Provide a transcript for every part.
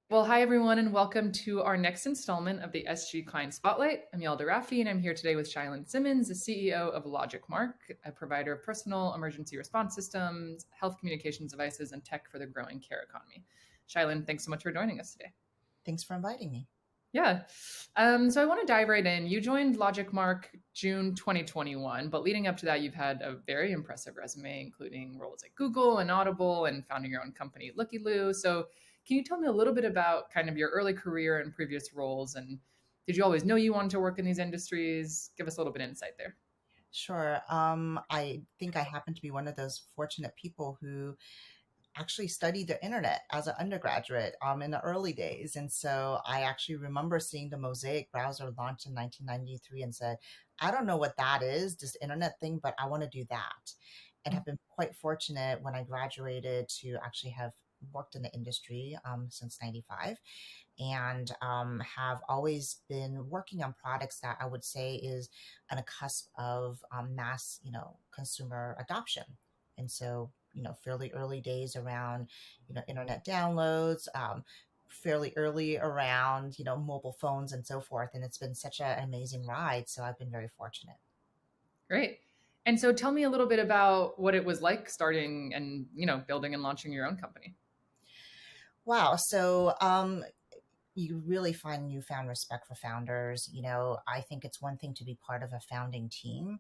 Well, hi everyone, and welcome to our next installment of the SG Client Spotlight. I'm Yalda Rafie, and I'm here today with Chia-Lin Simmons, the CEO of LogicMark, a provider of personal emergency response systems, health communications devices, and tech for the growing care economy. Chia-Lin, thanks so much for joining us today. Thanks for inviting me. Yeah. So I want to dive right in. You joined LogicMark June 2021, but leading up to that, you've had a very impressive resume, including roles at Google and Audible and founding your own company, Looky Loo. So can you tell me a little bit about kind of your early career and previous roles? And did you always know you wanted to work in these industries? Give us a little bit of insight there. Sure. I think I happen to be one of those fortunate people who actually studied the internet as an undergraduate in the early days. And so I actually remember seeing the Mosaic browser launched in 1993 and said, I don't know what that is, this internet thing, but I want to do that. And have been quite fortunate when I graduated to actually have worked in the industry since 95 and have always been working on products that I would say is on a cusp of mass, consumer adoption. And so, fairly early days around, internet downloads, fairly early around, mobile phones and so forth. And it's been such an amazing ride. So I've been very fortunate. Great. And so tell me a little bit about what it was like starting and, building and launching your own company. Wow. So you really find newfound respect for founders. I think it's one thing to be part of a founding team,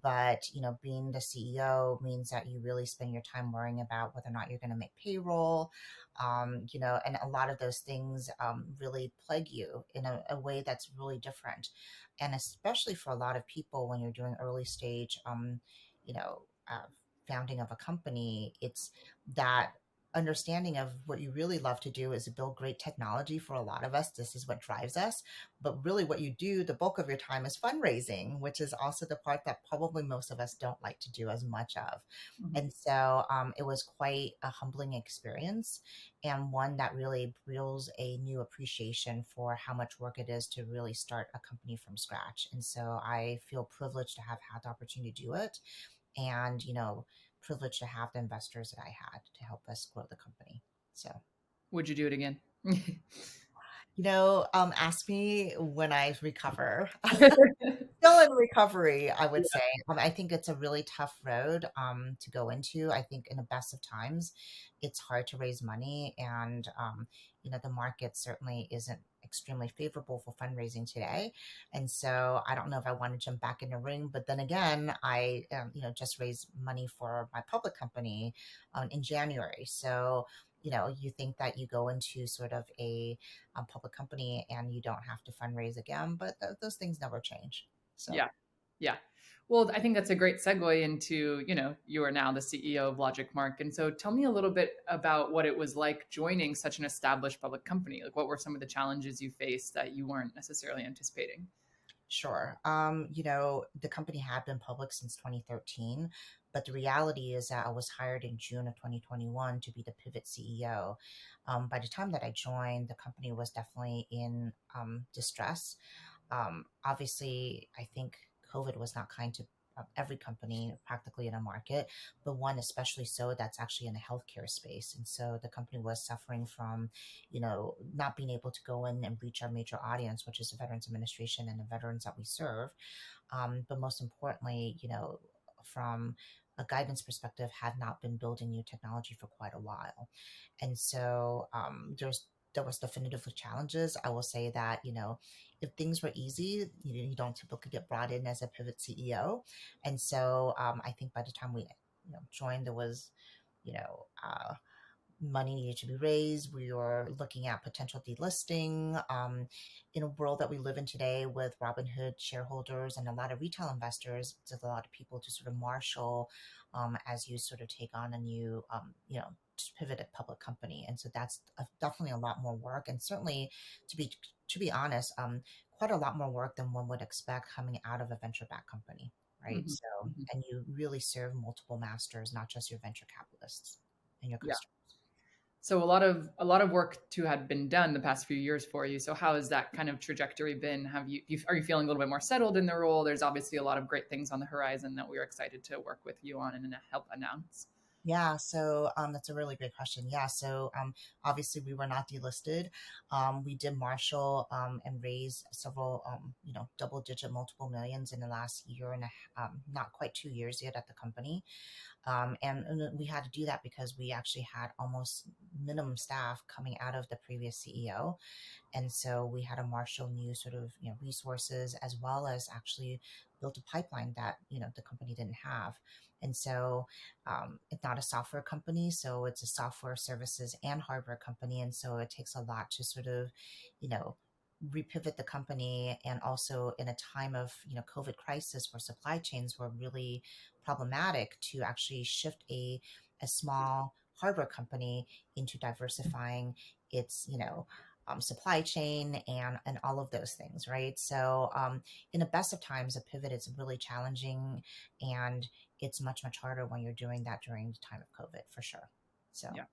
but, being the CEO means that you really spend your time worrying about whether or not you're going to make payroll, and a lot of those things really plague you in a way that's really different. And especially for a lot of people when you're doing early stage, you know, uh, founding of a company, it's that understanding of what you really love to do is to build great technology. For a lot of us, this is what drives us. But really, what you do, the bulk of your time is fundraising, which is also the part that probably most of us don't like to do as much of. Mhm. And so it was quite a humbling experience, and one that really builds a new appreciation for how much work it is to really start a company from scratch. And so I feel privileged to have had the opportunity to do it, and privileged to have the investors that I had to help us grow the company. So, Would you do it again? ask me when I recover. Still in recovery, I would say. I think it's a really tough road to go into. I think in the best of times, it's hard to raise money, and the market certainly isn't extremely favorable for fundraising today. And so I don't know if I want to jump back in the ring, but then again, I just raised money for my public company in January. So you think that you go into sort of a public company and you don't have to fundraise again, but those things never change. So, Yeah. Yeah. Well, I think that's a great segue into, you are now the CEO of LogicMark. And so tell me a little bit about what it was like joining such an established public company. Like, what were some of the challenges you faced that you weren't necessarily anticipating? sure. The company had been public since 2013, but the reality is that I was hired in June of 2021 to be the pivot CEO. By the time that I joined, the company was definitely in distress. Obviously, I think COVID was not kind to every company practically in a market, but one especially so that's actually in the healthcare space. And so the company was suffering from, not being able to go in and reach our major audience, which is the Veterans Administration and the veterans that we serve. But most importantly, from a guidance perspective, had not been building new technology for quite a while. And so there was definitively challenges. I will say that, if things were easy, you don't typically get brought in as a pivot CEO. And so I think by the time we joined, there was, you know, uh, money needed to be raised. We were looking at potential delisting. In a world that we live in today with Robinhood shareholders and a lot of retail investors, there's a lot of people to sort of marshal as you sort of take on a new, pivoted public company. And so that's definitely a lot more work. And certainly, to be honest, quite a lot more work than one would expect coming out of a venture-backed company. Right. Mhm, So, mhm. and you really serve multiple masters, not just your venture capitalists and your Yeah. customers. So a lot of work to had been done the past few years for you. So how has that kind of trajectory been? Are you feeling a little bit more settled in the role? There's obviously a lot of great things on the horizon that we're excited to work with you on and help announce. Yeah, so that's a really great question. Yeah, so obviously we were not delisted. We did marshal and raise several, double-digit multiple millions in the last year and not quite 2 years yet at the company. And we had to do that because we actually had almost minimum staff coming out of the previous CEO, and so we had to marshal new sort of resources, as well as actually built a pipeline that the company didn't have. And so it's not a software company, so it's a software services and hardware company, and so it takes a lot to sort of you know repivot the company. And also in a time of COVID crisis, where supply chains were really problematic, to actually shift a small hardware company into diversifying its supply chain and all of those things, right? So in the best of times, a pivot is really challenging, and it's much harder when you're doing that during the time of COVID, for sure. So Yeah.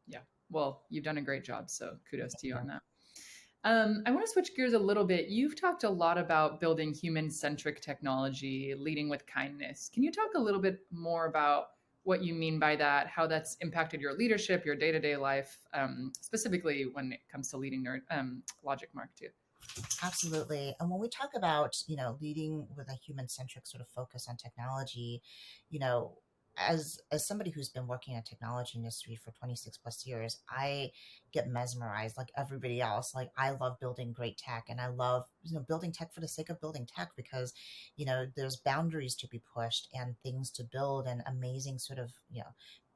Yeah. Well, you've done a great job. So kudos to you yeah. on that. I want to switch gears a little bit. You've talked a lot about building human centric technology, leading with kindness. Can you talk a little bit more about what you mean by that, how that's impacted your leadership, your day to day life, specifically when it comes to leading LogicMark too? Absolutely. And when we talk about, leading with a human-centric sort of focus on technology, you know, as somebody who's been working in a technology industry for 26 plus years, I get mesmerized like everybody else. Like, I love building great tech, and I love, building tech for the sake of building tech, because, there's boundaries to be pushed and things to build, and amazing sort of,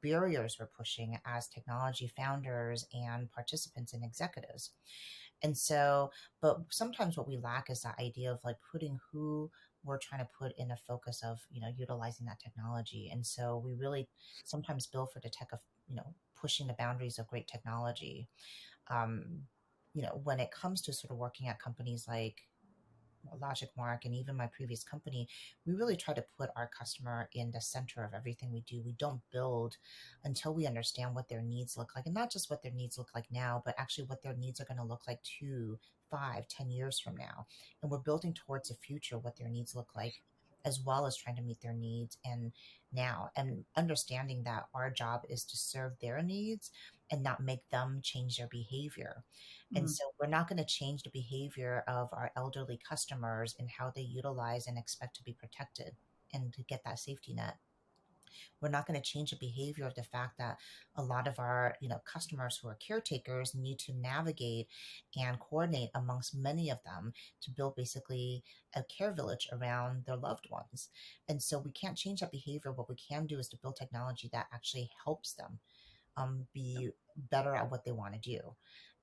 barriers we're pushing as technology founders and participants and executives. And so, but sometimes what we lack is that idea of like putting who we're trying to put in a focus of, utilizing that technology. And so we really sometimes build for the tech of, pushing the boundaries of great technology. Um, when it comes to sort of working at companies like LogicMark and even my previous company, we really try to put our customer in the center of everything we do. We don't build until we understand what their needs look like, and not just what their needs look like now, but actually what their needs are going to look like 2, 5, 10 years from now. And we're building towards the future, what their needs look like, as well as trying to meet their needs and now, and understanding that our job is to serve their needs and not make them change their behavior. And Mhm. so we're not going to change the behavior of our elderly customers and how they utilize and expect to be protected and to get that safety net. We're not going to change the behavior of the fact that a lot of our, customers who are caretakers need to navigate and coordinate amongst many of them to build basically a care village around their loved ones. And so we can't change that behavior. What we can do is to build technology that actually helps them be better at what they want to do.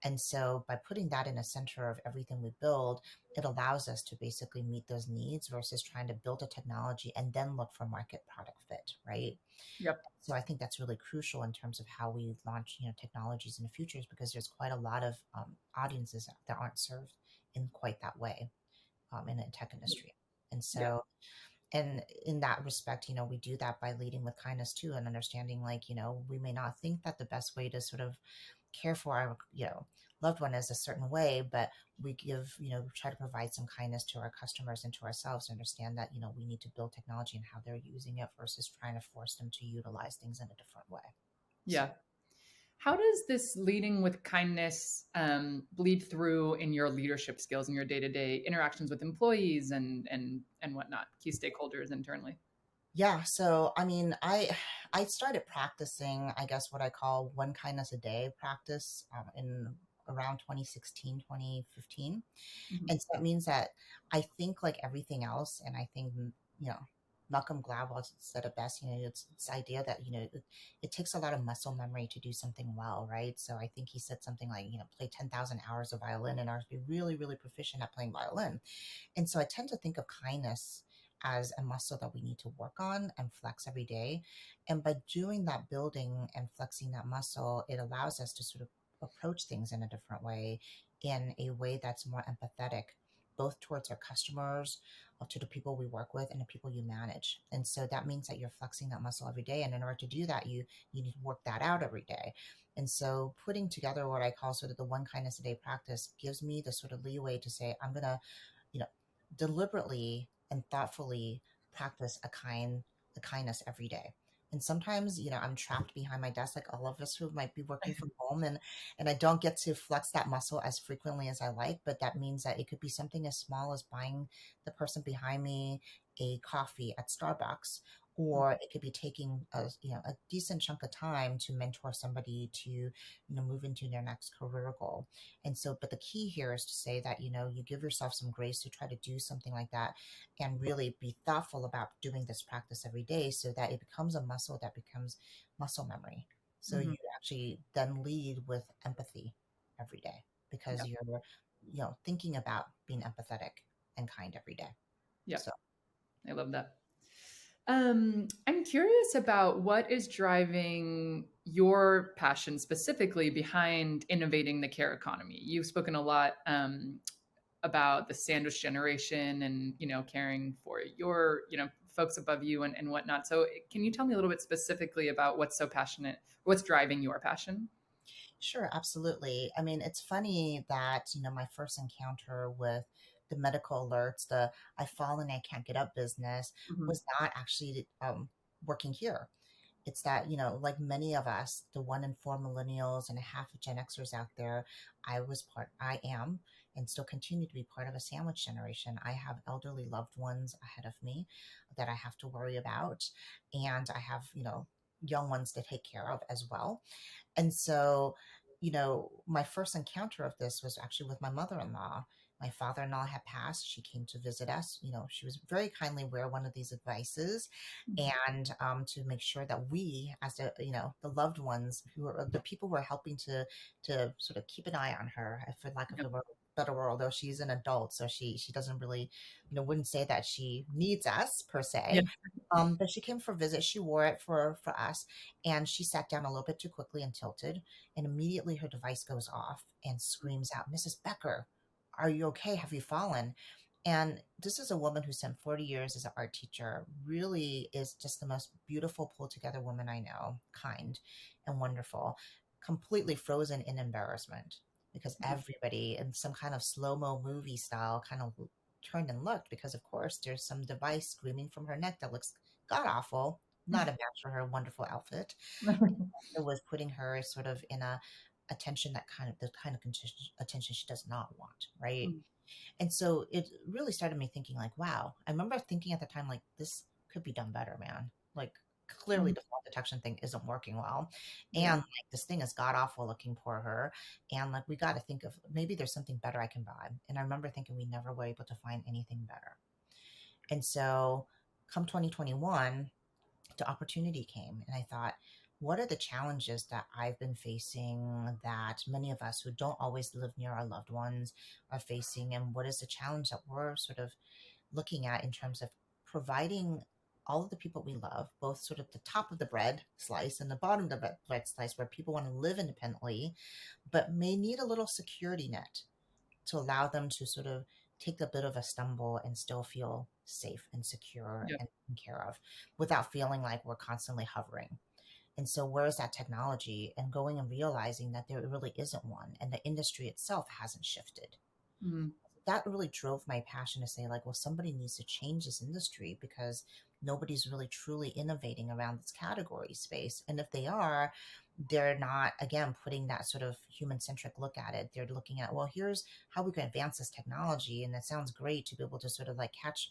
And so by putting that in the center of everything we build, it allows us to basically meet those needs versus trying to build a technology and then look for market product fit, right? Yep. So I think that's really crucial in terms of how we launch, technologies in the futures, because there's quite a lot of audiences that aren't served in quite that way in the tech industry. And Yep. so, and in that respect, we do that by leading with kindness too, and understanding, like, we may not think that the best way to sort of care for our, loved one is a certain way, but we give, try to provide some kindness to our customers and to ourselves to understand that, we need to build technology and how they're using it versus trying to force them to utilize things in a different way. So Yeah. How does this leading with kindness bleed through in your leadership skills and your day to day interactions with employees and whatnot, key stakeholders internally? yeah, so I mean, I started practicing, I guess, what I call one kindness a day practice in around 2016, 2015. Mhm. And so it means that I think like everything else, and I think, Malcolm Gladwell said it best, it's this idea that, it takes a lot of muscle memory to do something well, right? So I think he said something like, play 10,000 hours of violin in order to be really, really proficient at playing violin. And so I tend to think of kindness as a muscle that we need to work on and flex every day. And by doing that, building and flexing that muscle, it allows us to sort of approach things in a different way, in a way that's more empathetic, both towards our customers, to the people we work with, and the people you manage. And so that means that you're flexing that muscle every day. And in order to do that, you need to work that out every day. And so putting together what I call sort of the one kindness a day practice gives me the sort of leeway to say, I'm going to, you know, deliberately and thoughtfully practice a kindness every day. And sometimes, I'm trapped behind my desk, like all of us who might be working from home, and I don't get to flex that muscle as frequently as I like. But that means that it could be something as small as buying the person behind me a coffee at Starbucks, or it could be taking a decent chunk of time to mentor somebody to move into their next career goal. And so, but the key here is to say that you give yourself some grace to try to do something like that, and really be thoughtful about doing this practice every day so that it becomes a muscle that becomes muscle memory. So Hmm. you actually then lead with empathy every day because Yeah. you're thinking about being empathetic and kind every day. Yeah. So I love that. I'm curious about what is driving your passion specifically behind innovating the care economy. You've spoken a lot about the sandwich generation and caring for your folks above you and whatnot. So can you tell me a little bit specifically about what's so passionate, what's driving your passion? sure, absolutely. I mean, it's funny that, my first encounter with the medical alerts, the I've fallen, I can't get up business Hmm. was not actually working here. It's that, like many of us, the 1 in 4 millennials and a half of Gen Xers out there, I am, and still continue to be part of a sandwich generation. I have elderly loved ones ahead of me that I have to worry about. And I have, young ones to take care of as well. And so, my first encounter of this was actually with my mother in law. My father in law had passed. She came to visit us. She was very kindly wear one of these advices, and to make sure that we, as the loved ones who are the people who are helping to sort of keep an eye on her, for lack of Yep. a better word, although she's an adult, so she doesn't really, wouldn't say that she needs us per Yeah. se. But she came for a visit. She wore it for us, and she sat down a little bit too quickly and tilted, and immediately her device goes off and screams out, "Mrs. Becker, are you okay? Have you fallen?" And this is a woman who spent 40 years as an art teacher, really is just the most beautiful, pulled together woman I know, kind and wonderful, completely frozen in embarrassment because everybody in some kind of slow mo movie style kind of turned and looked because, of course, there's some device screaming from her neck that looks god awful, not a match for her wonderful outfit. It was putting her sort of in a attention that kind of the kind of attention she does not want, right? And so it really started me thinking, like, wow. I remember thinking at the time, like, this could be done better, man. Like, clearly Mhm. the fall detection thing isn't working well. Yeah. And like this thing is god awful looking for her. And like we gotta think of maybe there's something better I can buy. And I remember thinking we never were able to find anything better. And so come 2021, the opportunity came and I thought, what are the challenges that I've been facing that many of us who don't always live near our loved ones are facing? And what is the challenge that we're sort of looking at in terms of providing all of the people we love, both sort of the top of the bread slice and the bottom of the bread slice, where people want to live independently, but may need a little security net to allow them to sort of take a bit of a stumble and still feel safe and secure Yeah. and taken care of without feeling like we're constantly hovering. And so, where is that technology? And going and realizing that there really isn't one, and the industry itself hasn't shifted. Mm. That really drove my passion to say, like, well, somebody needs to change this industry because nobody's really truly innovating around this category space. And if they are, they're not, again, putting that sort of human centric look at it. They're looking at, well, here's how we can advance this technology. And it sounds great to be able to sort of like catch,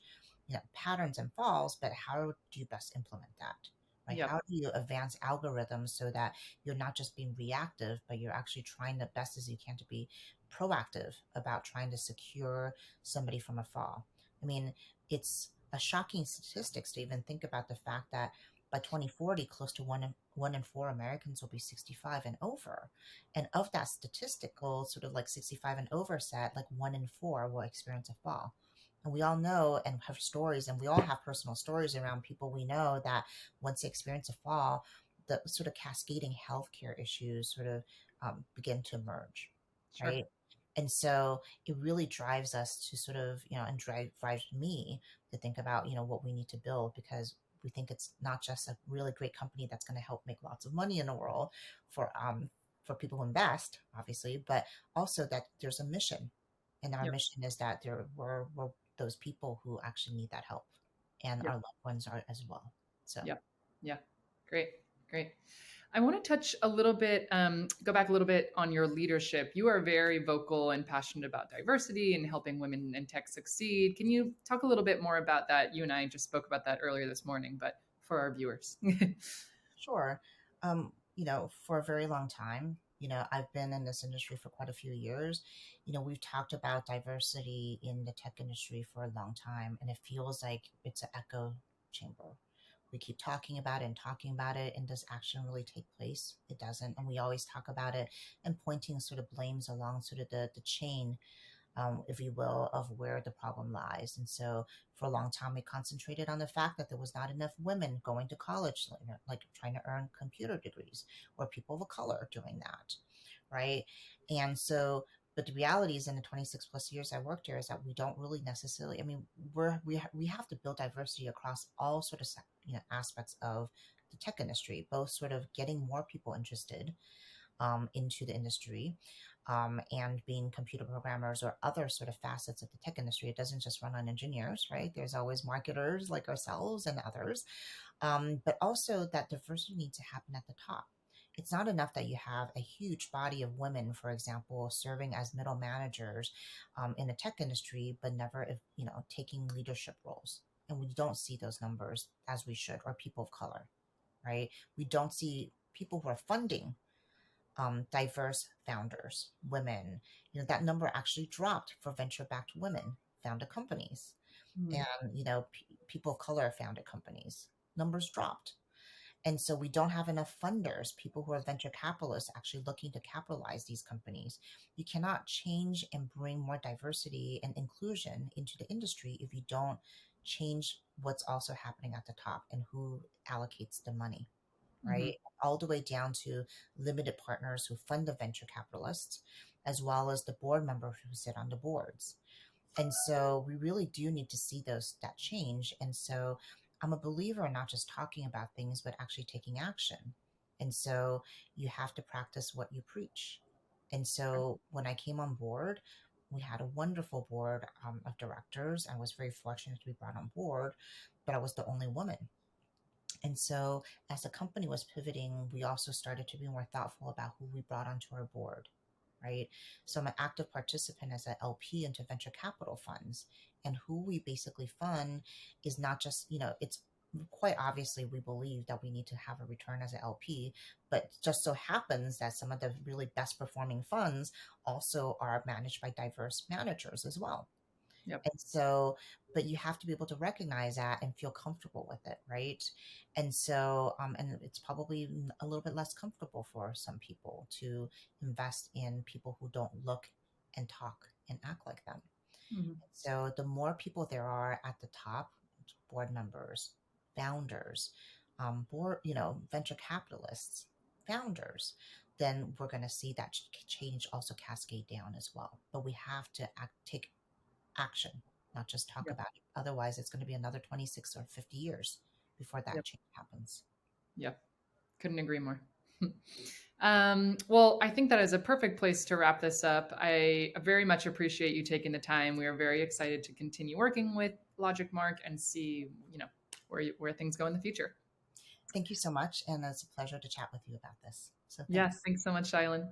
patterns and falls, but how do you best implement that? Right? Yeah. How do you advance algorithms so that you're not just being reactive, but you're actually trying the best as you can to be proactive about trying to secure somebody from a fall? I mean, it's a shocking statistics to even think about the fact that by 2040, close to 1 in 4 Americans will be 65 and over. And of that statistical sort of like 65 and over set, like 1 in 4 will experience a fall. And we all know and have stories, and we all have personal stories around people we know that once they experience a fall, the sort of cascading healthcare issues sort of begin to emerge, Sure. right? And so it really drives us to sort of, and drives me to think about, what we need to build because we think it's not just a really great company that's going to help make lots of money in the world for people who invest, obviously, but also that there's a mission, and our Yep. mission is that we're those people who actually need that help, and Yep. our loved ones are as well. So Yep. Yeah. Great, great. I want to touch a little bit, go back a little bit on your leadership. You are very vocal and passionate about diversity and helping women in tech succeed. Can you talk a little bit more about that? You and I just spoke about that earlier this morning, but for our viewers. Sure. For a very long time, I've been in this industry for quite a few years. We've talked about diversity in the tech industry for a long time, and it feels like it's an echo chamber. We keep talking about it and talking about it, and does action really take place? It doesn't. And we always talk about it and pointing sort of blames along sort of the chain, if you will, of where the problem lies. And so for a long time, we concentrated on the fact that there was not enough women going to college, like trying to earn computer degrees, or people of color doing that, right? And so, but the reality is, in the 26 plus years I worked here, is that we don't really necessarily. I mean, we have to build diversity across all sort of aspects of the tech industry, both sort of getting more people interested into the industry, and being computer programmers or other sort of facets of the tech industry. It doesn't just run on engineers, right? There's always marketers like ourselves and others, but also that diversity needs to happen at the top. It's not enough that you have a huge body of women, for example, serving as middle managers in the tech industry, but never, taking leadership roles. And we don't see those numbers as we should, or people of color, right? We don't see people who are funding diverse founders, women. That number actually dropped for venture-backed women founded companies, Mm, and people of color founded companies. Numbers dropped, and so we don't have enough funders, people who are venture capitalists actually looking to capitalize these companies. You cannot change and bring more diversity and inclusion into the industry if you don't change what's also happening at the top and who allocates the money, mhm, right? All the way down to limited partners who fund the venture capitalists, as well as the board members who sit on the boards. And so we really do need to see that change. And so I'm a believer in not just talking about things, but actually taking action. And so you have to practice what you preach. And so when I came on board, we had a wonderful board of directors. I was very fortunate to be brought on board, but I was the only woman. And so, as the company was pivoting, we also started to be more thoughtful about who we brought onto our board, right? So, I'm an active participant as an LP into venture capital funds. And who we basically fund is not just, it's quite obviously we believe that we need to have a return as an LP, but just so happens that some of the really best performing funds also are managed by diverse managers as well. yep. And so, but you have to be able to recognize that and feel comfortable with it, right? And so, and it's probably a little bit less comfortable for some people to invest in people who don't look and talk and act like them. Mhm, So, the more people there are at the top, board members, founders, venture capitalists, founders, then we're going to see that change also cascade down as well. But we have to take action, not just talk yep, about it. Otherwise, it's going to be another 26 or 50 years before that yep, change happens. yep. Couldn't agree more. Well, I think that is a perfect place to wrap this up. I very much appreciate you taking the time. We are very excited to continue working with LogicMark and see, where things go in the future. Thank you so much. And it's a pleasure to chat with you about this. So thanks. Yes, thanks so much, Shylin.